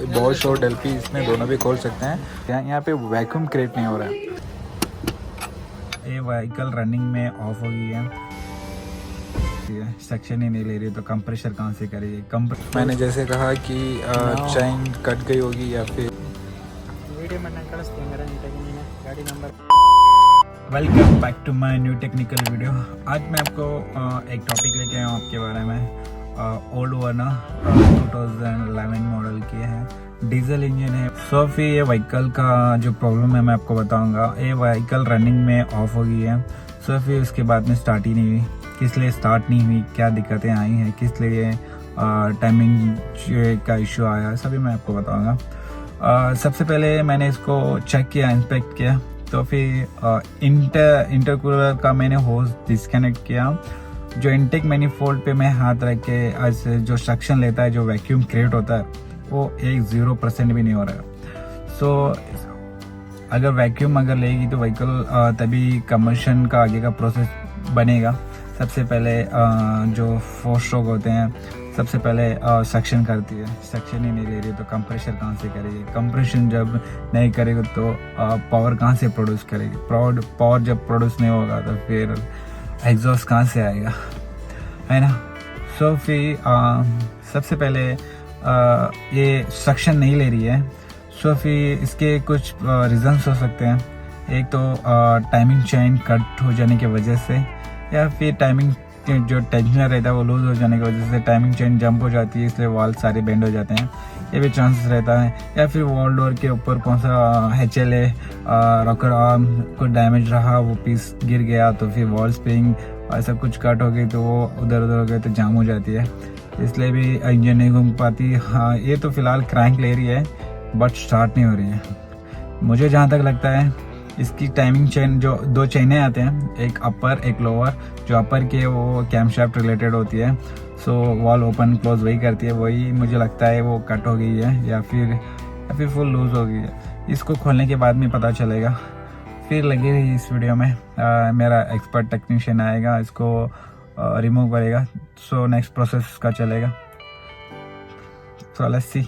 Bosch और Delphi इसमें दोनों भी खोल सकते हैं। यहाँ पे वैक्यूम क्रिएट नहीं हो रहा है। ये व्हीकल रनिंग में ऑफ हो गई है, सेक्शन ही नहीं ले रही, तो कंप्रेशर कहाँ से करेगी। मैंने जैसे कहा कि चैन कट गई होगी या फिर welcome back to my new technical video. आज मैं आपको एक टॉपिक लेके आया हूँ आपके बारे में। ओल्ड वर्ना 2011 मॉडल की है, डीजल इंजन है। सो फिर ये व्हीकल का जो प्रॉब्लम है मैं आपको बताऊंगा। ये व्हीकल रनिंग में ऑफ हो गई है, सो फिर उसके बाद में स्टार्ट ही नहीं हुई। किस लिए स्टार्ट नहीं हुई, क्या दिक्कतें आई हैं, किस लिए टाइमिंग का इशू आया, सभी मैं आपको बताऊंगा। सबसे पहले मैंने इसको चेक किया, इंस्पेक्ट किया, तो फिर इंटरकूलर का मैंने होस डिस्कनेक्ट किया। जो इनटेक मैनिफोल्ड पे मैं हाथ रख के जो सक्शन लेता है, जो वैक्यूम क्रिएट होता है, वो 0% भी नहीं हो रहा है। सो अगर वैक्यूम लेगी तो व्हीकल तभी कंबशन का आगे का प्रोसेस बनेगा। सबसे पहले जो 4 स्ट्रोक होते हैं, सबसे पहले सक्शन करती है, सक्शन ही नहीं ले रही तो कंप्रेशर कहाँ से करेगी। कंप्रेशन जब नहीं करेगी तो पावर कहाँ से प्रोड्यूस करेगी। पावर जब प्रोड्यूस नहीं होगा तो फिर एग्जॉस्ट कहाँ से आएगा, है ना। सो फिर सबसे पहले ये सक्शन नहीं ले रही है। सो फिर इसके कुछ रीजंस हो सकते हैं। एक तो टाइमिंग चेन कट हो जाने की वजह से, या फिर टाइमिंग जो टेंशनर रहता है वो लूज हो जाने की वजह से टाइमिंग चेन जंप हो जाती है, इसलिए वॉल सारे बेंड हो जाते हैं, ये भी चांसेस रहता है। या फिर वॉल डोर के ऊपर कौन सा HLA रॉकर आर्म को डैमेज रहा, वो पीस गिर गया, तो फिर वॉल स्प्रिंग ऐसा कुछ कट हो गई तो वो उधर उधर हो गए तो जाम हो जाती है, इसलिए भी इंजन नहीं घूम पाती। हाँ, ये तो फिलहाल क्रैंक ले रही है बट स्टार्ट नहीं हो रही है। मुझे जहाँ तक लगता है इसकी टाइमिंग चेन, जो 2 चेनें आते हैं, एक अपर एक लोअर, जो अपर की है वो कैमशाफ्ट रिलेटेड होती है, सो वॉल ओपन क्लोज वही करती है, वही मुझे लगता है वो कट हो गई है या फिर फुल लूज हो गई है। इसको खोलने के बाद में पता चलेगा। फिर लगी रही इस वीडियो में मेरा एक्सपर्ट टेक्नीशियन आएगा, इसको रिमूव करेगा, सो नेक्स्ट प्रोसेस का चलेगा। So let's see.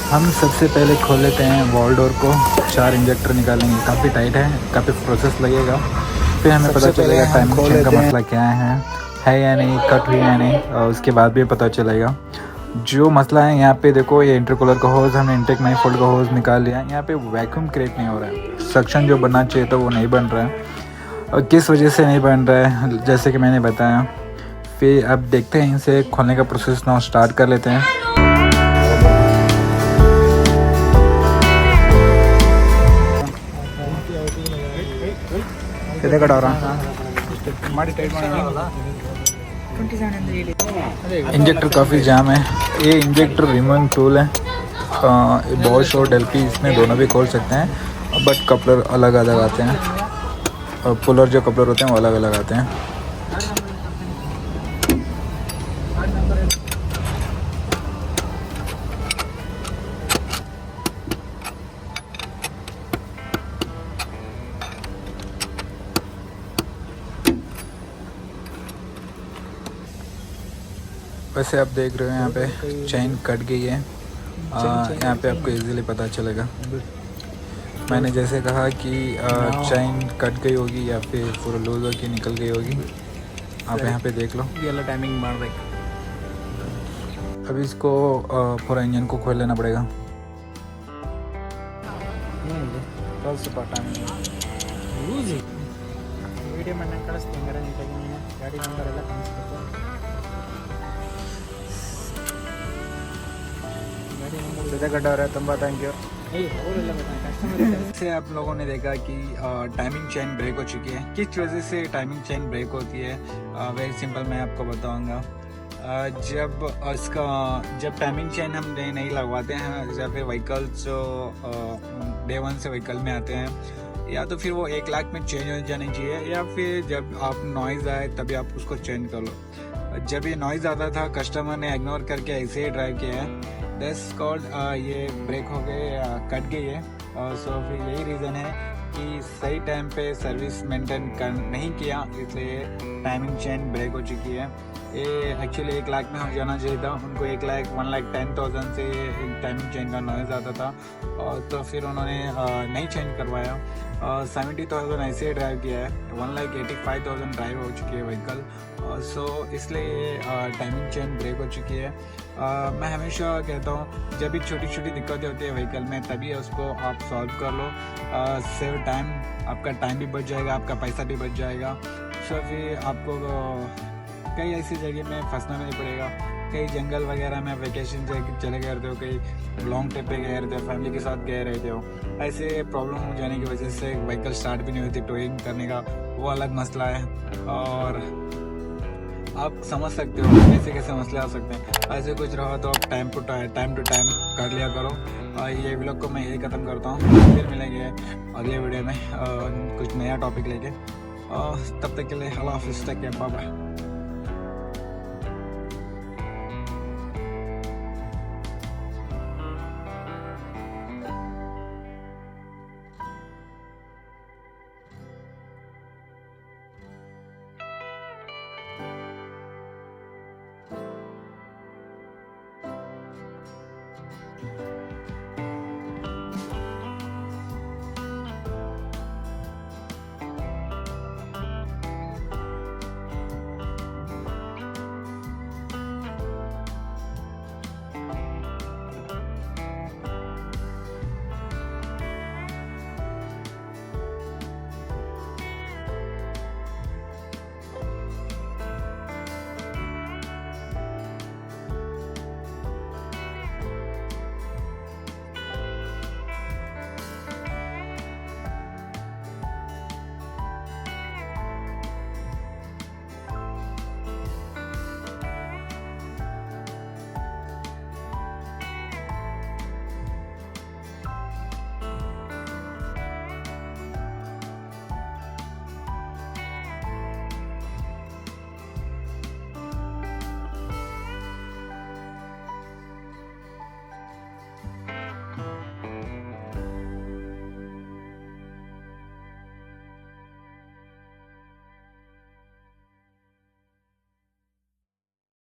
हम सबसे पहले खोल लेते हैं वॉल डोर को, 4 इंजेक्टर निकालेंगे, काफ़ी टाइट है, काफ़ी प्रोसेस लगेगा, फिर हमें पता चलेगा टाइमिंग चेन का मसला क्या है या नहीं, कट हुई या नहीं, और उसके बाद भी पता चलेगा। जो मसला है यहाँ पे देखो, ये इंटरकूलर का होज, हमने इनटेक मैनिफोल्ड का होज निकाल लिया। यहाँ पे वैक्यूम क्रिएट नहीं हो रहा है, सक्शन जो बनना चाहिए तो वो नहीं बन रहा है, और किस वजह से नहीं बन रहा है जैसे कि मैंने बताया। फिर अब देखते हैं, इसे खोलने का प्रोसेस ना स्टार्ट कर लेते हैं। इंजेक्टर काफ़ी जाम है। ये इंजेक्टर रिमूविंग टूल है, बॉश और डेल्फी इसमें दोनों भी खोल सकते हैं, बट कपलर अलग अलग आते हैं, और पुलर जो कपलर होते हैं वो अलग अलग आते हैं। वैसे आप देख रहे हो यहाँ पे चेन कट गई है, यहाँ पे आपको इजीली पता चलेगा। मैंने जैसे कहा कि चेन कट गई होगी या फिर पूरा लूज होकर निकल गई होगी, आप यहाँ पे देख लो। ये टाइमिंग मार रही। अभी इसको पूरा इंजन को खोल लेना पड़ेगा। कटा हो रहा है, तुम बताएंगे। से आप लोगों ने देखा कि टाइमिंग चेन ब्रेक हो चुकी है। किस वजह से टाइमिंग चेन ब्रेक होती है, वेरी सिंपल, मैं आपको बताऊंगा। जब टाइमिंग चेन हम नहीं लगवाते हैं, या फिर व्हीकल्स Day 1 से व्हीकल में आते हैं, या तो फिर वो 1 लाख में चेंज हो जानी चाहिए, या फिर जब आप नॉइज़ आए तभी आप उसको चेंज कर लो। जब ये नॉइज़ आता था, कस्टमर ने इग्नोर करके ऐसे ही ड्राइव किया है, दैट्स कॉल्ड ये ब्रेक हो गए, कट गई है। सो फिर यही रीज़न है कि सही टाइम पे सर्विस मेंटेन कर नहीं किया, इसलिए टाइमिंग चेन ब्रेक हो चुकी है। ये एक्चुअली 1 लाख में हो जाना चाहिए था, उनको 1,10,000 से टाइमिंग चेन का नॉइज़ आता था, और तो फिर उन्होंने नहीं चेंज करवाया। 70,000 ऐसे ड्राइव किया है, 1,85,000 ड्राइव हो चुकी है व्हीकल। सो इसलिए टाइमिंग चेन ब्रेक हो चुकी है। मैं हमेशा कहता हूँ जब भी छोटी छोटी दिक्कतें होती है व्हीकल में, तभी उसको आप सॉल्व कर लो। सेव टाइम, आपका टाइम भी बच जाएगा, आपका पैसा भी बच जाएगा। सो फिर आपको कई ऐसी जगह में फंसना नहीं पड़ेगा। कई जंगल वगैरह में वेकेशन चले गए रहते हो, कई लॉन्ग ट्रिप पे गए रहते हो, फैमिली के साथ गए रहते हो, ऐसे प्रॉब्लम हो जाने की वजह से व्हीकल स्टार्ट भी नहीं होती, टोइंग करने का वो अलग मसला है। और आप समझ सकते हो कैसे कैसे मसले आ सकते हैं। ऐसे कुछ रहा तो आप टाइम टू टाइम कर लिया करो। ये व्लॉग को मैं यही ख़त्म करता हूँ, फिर मिलेंगे अगले वीडियो में कुछ नया टॉपिक लेके। तब तक के लिए अल्लाह हाफिज़, टेक केयर, बाय बाय।